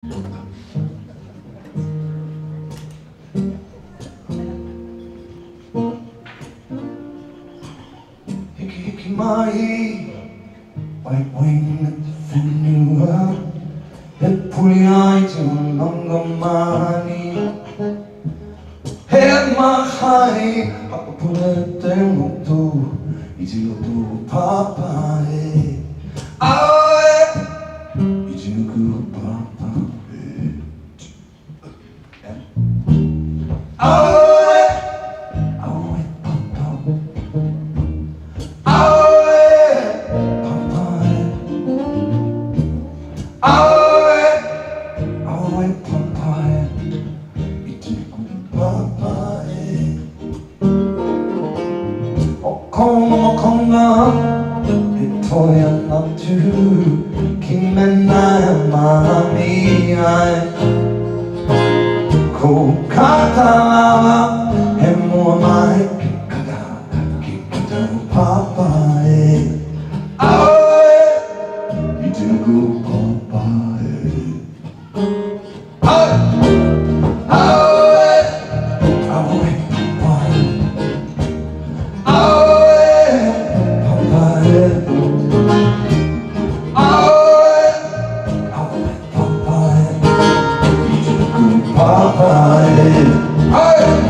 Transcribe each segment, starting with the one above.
Hikimai, white wing funua, Hepuli to Longamani, Head Mahai, Apapule Temutu, Ijilu Papa, Ijilu Papa, Victoria not to King and I Mami Kokata Hemo Mai Kikada Kikito Papa You do go Papa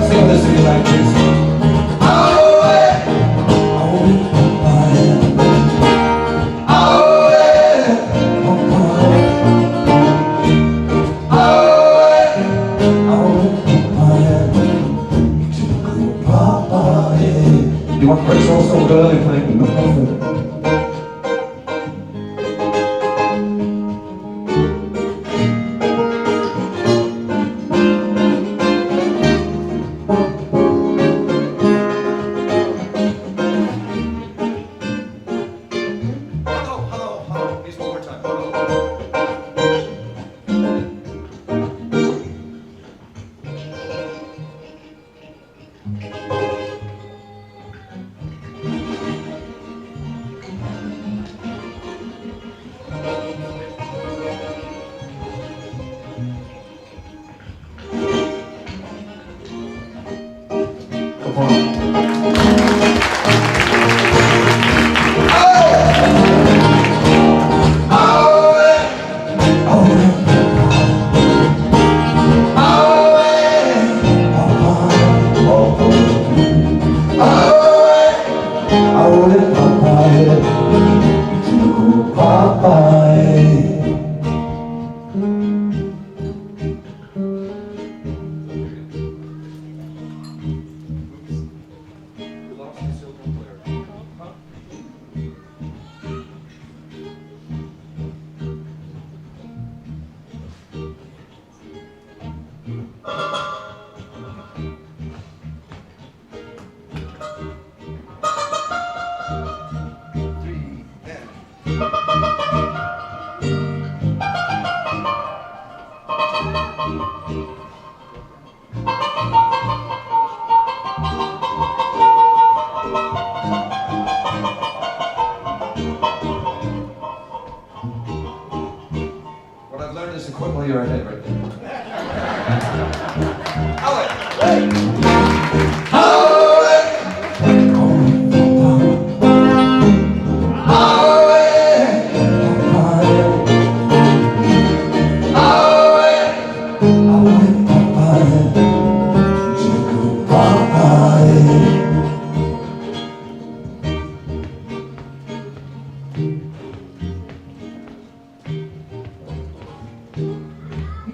Sing this to me like this. You want to song so early playing the note? What I've learned is to quit while you're ahead right there.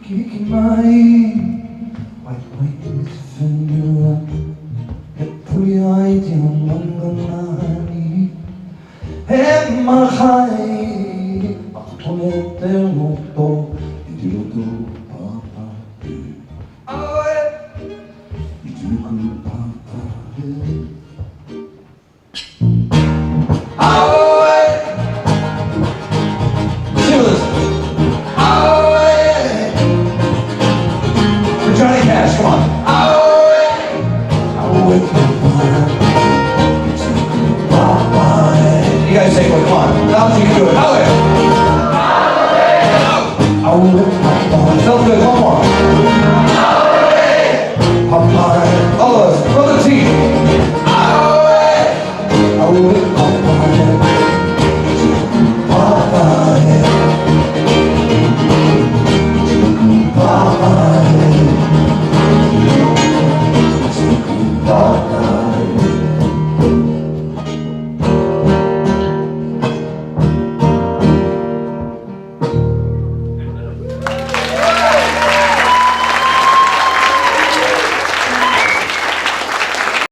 Hikimai, white wings funua, Hepuli to Longamani, Head Mahai, Apapule Temutu, Ijilu Papa, Ijilu Papa. Johnny Cash, come on. You guys say, well, come on. Now you can do it. Thank you.